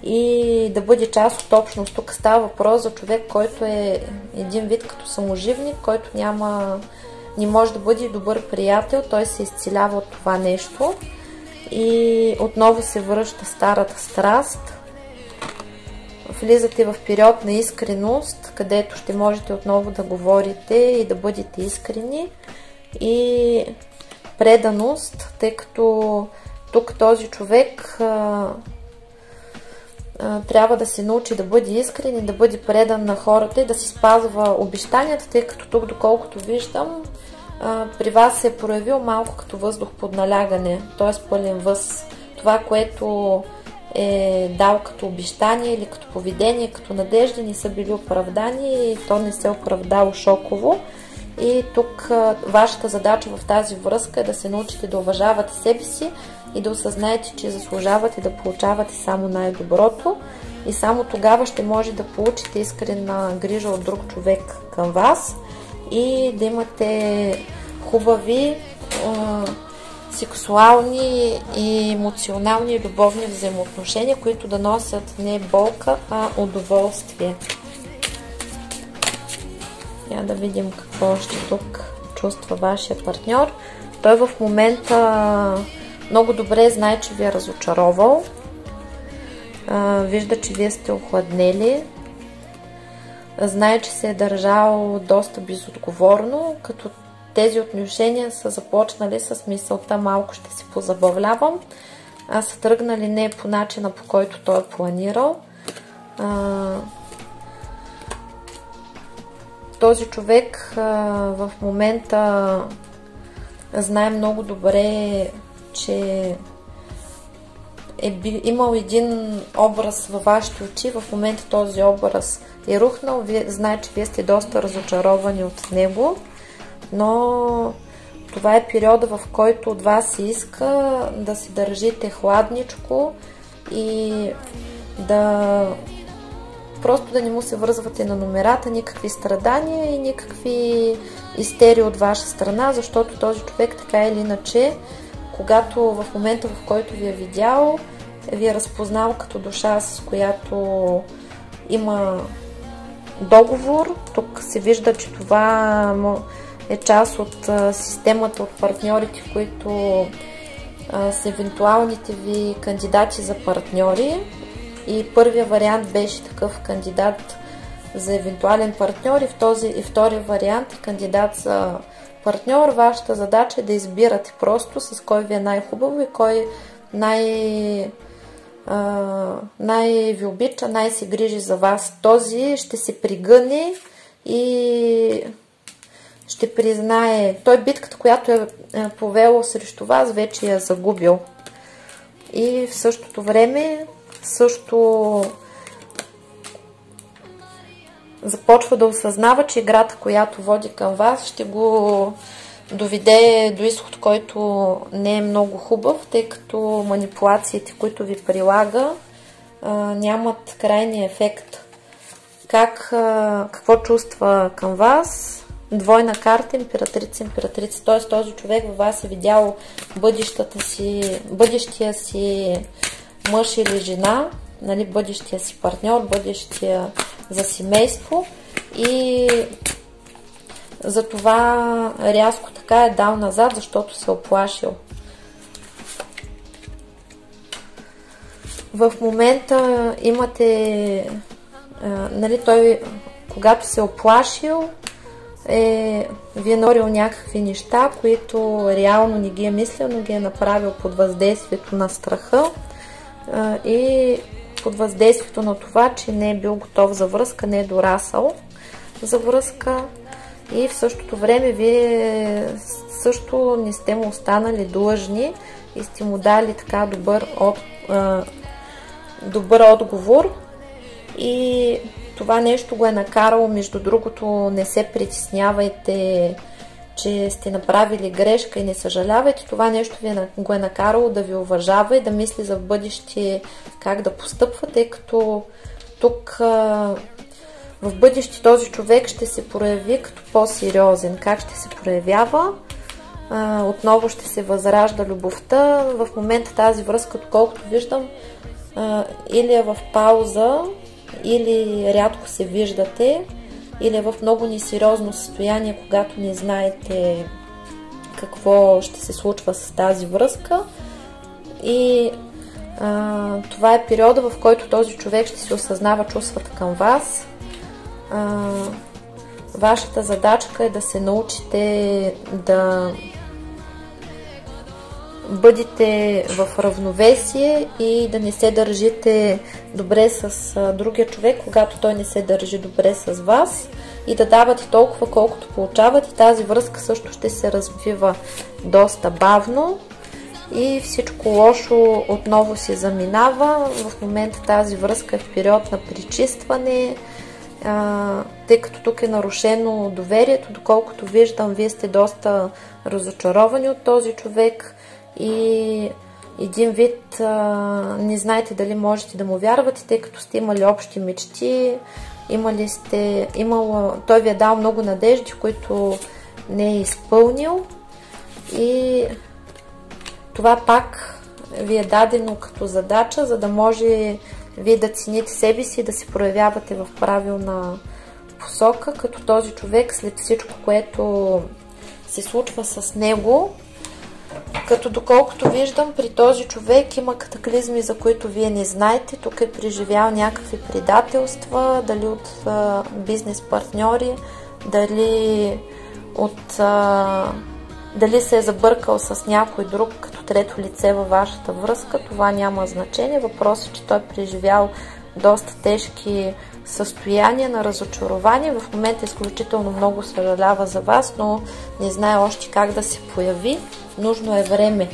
и да бъде част от общност. Тук става въпрос за човек, който е един вид като саможивник, който не може да бъде добър приятел, той се изцелява от това нещо и отново се връща старата страст. Влизате в период на искреност, където ще можете отново да говорите и да бъдете искрени и преданост, тъй като тук този човек трябва да се научи да бъде искрен и да бъде предан на хората и да си спазва обещанията, тъй като тук, доколкото виждам, при вас се е проявил малко като въздух под налягане, т.е. пълен въз. Това, което е дал като обещание или като поведение, като надежди, не са били оправдани и то не се е оправдало шоково. И тук вашата задача в тази връзка е да се научите да уважавате себе си и да осъзнаете, че заслужавате да получавате само най-доброто. И само тогава ще може да получите искрена грижа от друг човек към вас и да имате хубави сексуални и емоционални и любовни взаимоотношения, които да носят не болка, а удоволствие. Я да видим какво още тук чувства вашия партньор. Той в момента много добре знае, че ви е разочаровал. Вижда, че вие сте охладнели. Знае, че се е държал доста безотговорно, като тези отношения са започнали с мисълта малко ще се позабавлявам, а са тръгнали не по начина, по който той е планирал. Този човек в момента знае много добре, че е имал един образ във вашите очи. В момента този образ е рухнал. Знае, че вие сте доста разочаровани от него, но това е периода, в който от вас се иска да се държите хладничко и просто да не му се връзвате на номерата, никакви страдания и никакви истерии от ваша страна, защото този човек така или иначе, когато в момента, в който ви е видял, ви е разпознал като душа, с която има договор. Тук се вижда, че това е част от системата от партньорите, в които са евентуалните ви кандидати за партньори. И първия вариант беше такъв кандидат за евентуален партньор и втория вариант е кандидат за партньор. Вашата задача е да избирате просто с кой ви е най-хубаво и кой най-ви обича, най-се грижи за вас. Този ще се пригъне и ще признае. Той битката, която е повел срещу вас, вече я загубил. И в същото време също започва да осъзнава, че играта, която води към вас, ще го доведе до изход, който не е много хубав, тъй като манипулациите, които ви прилага, нямат крайния ефект. Какво чувства към вас? Двойна карта, императрица. Т.е. този човек във вас е видял бъдещия си мъж или жена, нали, бъдещия си партньор, бъдещия за семейство и затова рязко така е дал назад, защото се е оплашил. В момента имате, нали, той, когато се е оплашил, ви е наорил някакви неща, които реално не ги е мислил, но ги е направил под въздействието на страха и под въздействието на това, че не е бил готов за връзка, не е дорасъл за връзка и в същото време вие също не сте му останали длъжни и сте му дали така добър отговор и това нещо го е накарало, между другото, не се притеснявайте, че сте направили грешка и не съжалявайте. Това нещо го е накарало да ви уважава и да мисли за в бъдеще как да постъпва, тъй като тук в бъдеще този човек ще се прояви като по-сериозен. Как ще се проявява? Отново ще се възражда любовта. В момента тази връзка, доколкото виждам, или е в пауза, или рядко се виждате, или е в много несериозно състояние, когато не знаете какво ще се случва с тази връзка. И това е периода, в който този човек ще се осъзнава чувствата към вас. Вашата задачка е да се научите да бъдете в равновесие и да не се държите добре с другия човек, когато той не се държи добре с вас, и да давате толкова, колкото получавате. Тази връзка също ще се развива доста бавно и всичко лошо отново се заминава. В момента тази връзка е в период на пречистване, тъй като тук е нарушено доверието. Доколкото виждам, вие сте доста разочаровани от този човек и един вид не знаете дали можете да му вярвате, тъй като сте имали общи мечти, той ви е дал много надежди, които не е изпълнил, и това пак ви е дадено като задача, за да може вие да цените себе си и да се проявявате в правилна посока, като този човек след всичко, което се случва с него, като доколкото виждам, при този човек има катаклизми, за които вие не знаете. Тук е преживял някакви предателства, дали от бизнес партньори, дали се е забъркал с някой друг като трето лице във вашата връзка. Това няма значение. Въпросът е, че той е преживял доста тежки състояние на разочарование. В момента изключително много съжалява за вас, но не знае още как да се появи. Нужно е време.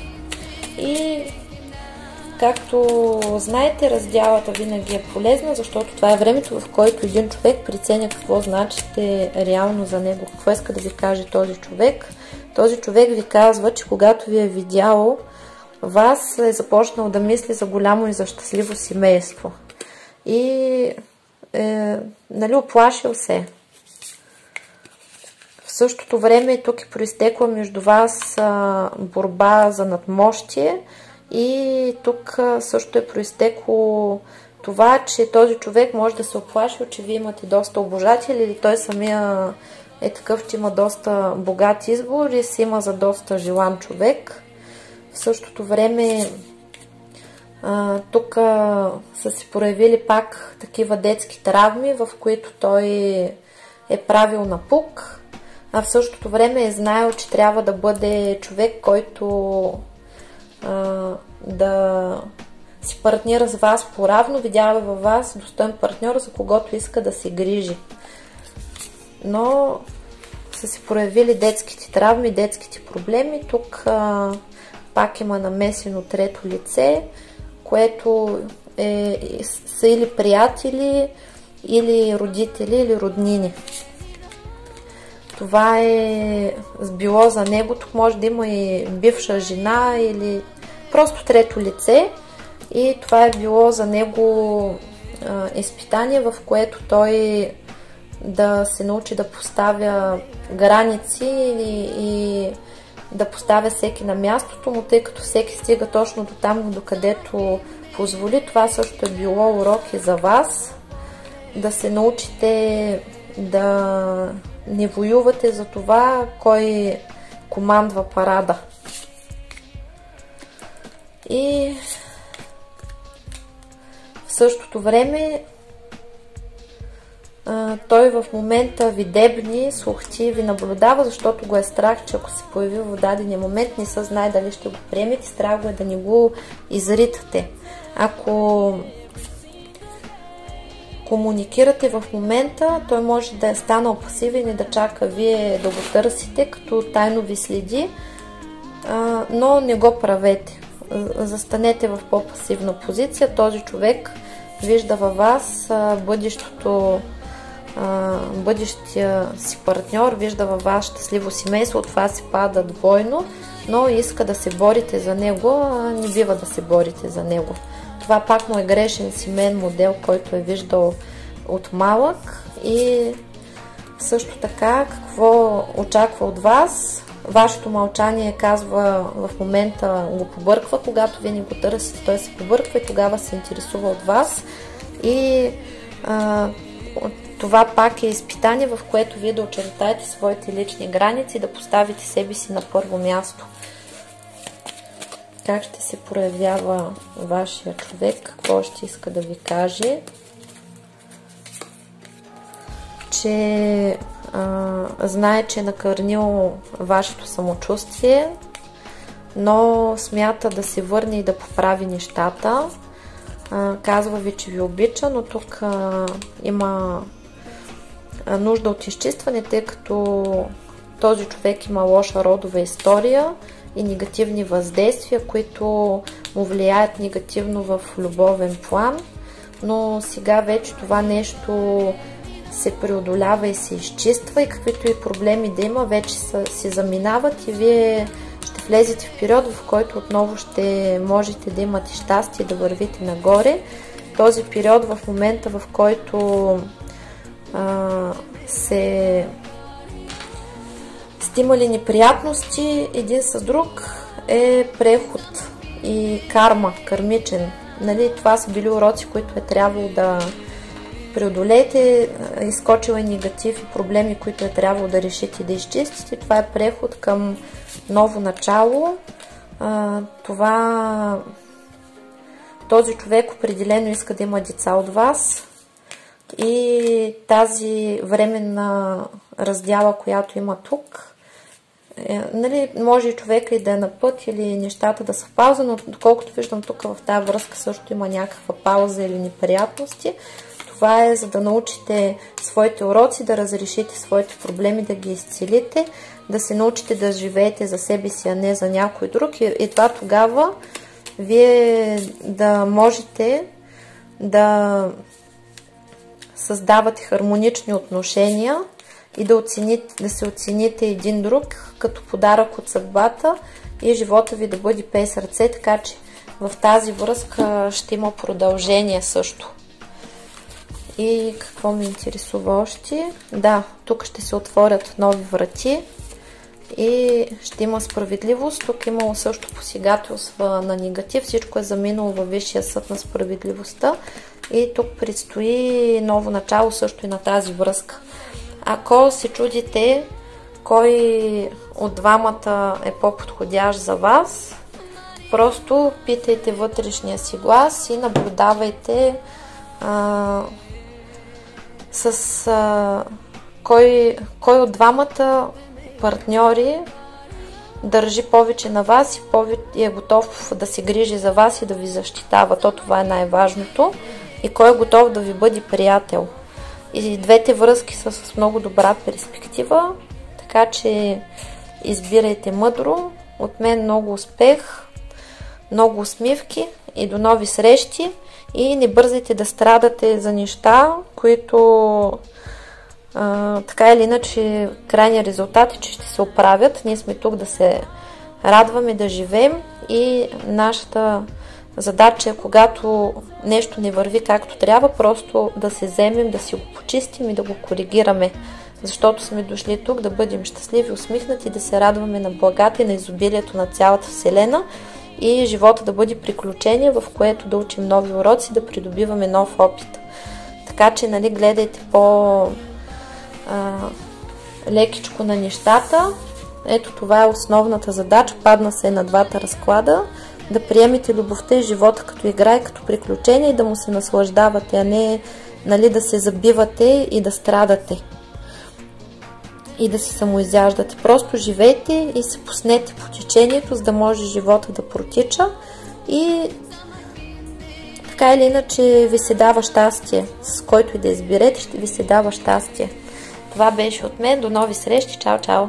И както знаете, раздялата винаги е полезна, защото това е времето, в което един човек преценя какво значите реално за него, какво иска да ви каже този човек. Този човек ви казва, че когато ви е видял вас, е започнал да мисли за голямо и за щастливо семейство. И оплашил се. В същото време тук е произтекла между вас борба за надмощие, и тук също е произтекло това, че този човек може да се оплашил, че вие имате доста обожатели, или той самия е такъв, че има доста богат избор и се има за доста желан човек. В същото време тук са се проявили пак такива детски травми, в които той е правил напук, а в същото време е знаел, че трябва да бъде човек, който да си партнира с вас поравно, видява във вас достоен партньор, за когото иска да се грижи. Но са се проявили детските травми, детските проблеми. Тук пак има намесено трето лице, което са или приятели, или родители, или роднини. Това е било за него. Тук може да има и бивша жена или просто трето лице. И това е било за него изпитание, в което той да се научи да поставя граници и да поставя всеки на мястото му, тъй като всеки стига точно до там, до където позволи. Това също е било урок и за вас. Да се научите да не воювате за това, кой командва парада. И в същото време той в момента ви дебни, слухти, ви наблюдава, защото го е страх, че ако се появи в дадения момент, не се знае дали ще го приемете, страх го е да не го изритате. Ако комуникирате в момента, той може да е станал пасивен и да чака вие да го търсите, като тайно ви следи, но не го правете. Застанете в по-пасивна позиция. Този човек вижда във вас бъдещия си партньор, вижда във вас щастливо семейство, от това се пада двойно, но иска да се борите за него, не бива да се борите за него. Това пак му е грешен семейен модел, който е виждал от малък. И също така, какво очаква от вас? Вашето мълчание, казва, в момента го побърква. Когато вие не го търсите, той се побърква и тогава се интересува от вас. И това пак е изпитание, в което вие да очертаете своите лични граници и да поставите себе си на първо място. Как ще се проявява вашия човек? Какво ще иска да ви каже? Че знае, че е накърнил вашето самочувствие, но смята да се върне и да поправи нещата. Казва ви, че ви обича, но тук има нужда от изчистване, тъй като този човек има лоша родова история и негативни въздействия, които му влияят негативно в любовен план, но сега вече това нещо се преодолява и се изчиства и каквито и проблеми да има, вече се заминават и вие ще влезете в период, в който отново ще можете да имате щастие, да вървите нагоре. Този период в момента, в който сте имали неприятности един с друг, е преход и карма, кармичен. Нали, това са били уроци, които е трябвало да преодолеете, изкочила и негатив и проблеми, които е трябвало да решите и да изчистите. Това е преход към ново начало. Този човек определено иска да има деца от вас и тази временна раздяла, която има тук, нали, може и човека и да е на път или нещата да са в пауза, но доколкото виждам тук в тази връзка също има някаква пауза или неприятности. Това е за да научите своите уроци, да разрешите своите проблеми, да ги изцелите, да се научите да живеете за себе си, а не за някой друг. И това тогава вие да можете да създавате хармонични отношения и да се оцените един друг като подарък от съдбата и живота ви да бъде пее сърце, така че в тази връзка ще има продължение също. И какво ме интересува още? Да, тук ще се отворят нови врати и ще има справедливост. Тук имало също посегателства на негатив. Всичко е заминало във Висшия съд на справедливостта. И тук предстои ново начало също и на тази връзка. Ако се чудите кой от двамата е по-подходящ за вас, просто питайте вътрешния си глас и наблюдавайте кой от двамата партньори държи повече на вас и е готов да се грижи за вас и да ви защитава. Това е най-важното. И кой е готов да ви бъде приятел. И двете връзки са с много добра перспектива, така че избирайте мъдро. От мен много успех, много усмивки и до нови срещи. И не бързайте да страдате за неща, които така или иначе крайният резултат е, че ще се оправят. Ние сме тук да се радваме, да живеем и нашата задача е, когато нещо не върви както трябва, просто да се вземем, да си го почистим и да го коригираме. Защото сме дошли тук да бъдем щастливи, усмихнати, да се радваме на благата и на изобилието на цялата Вселена и живота да бъде приключение, в което да учим нови уроци, да придобиваме нов опит. Така че, нали, гледайте лекичко на нещата. Ето това е основната задача. Падна се на двата разклада. Да приемете любовта и живота като игра и като приключение и да му се наслаждавате, а не, нали, да се забивате и да страдате. И да се самоизяждате. Просто живейте и се пуснете по течението, за да може живота да протича и така или иначе ви се дава щастие. С който и да изберете, ще ви се дава щастие. Това беше от мен. До нови срещи. Чао, чао!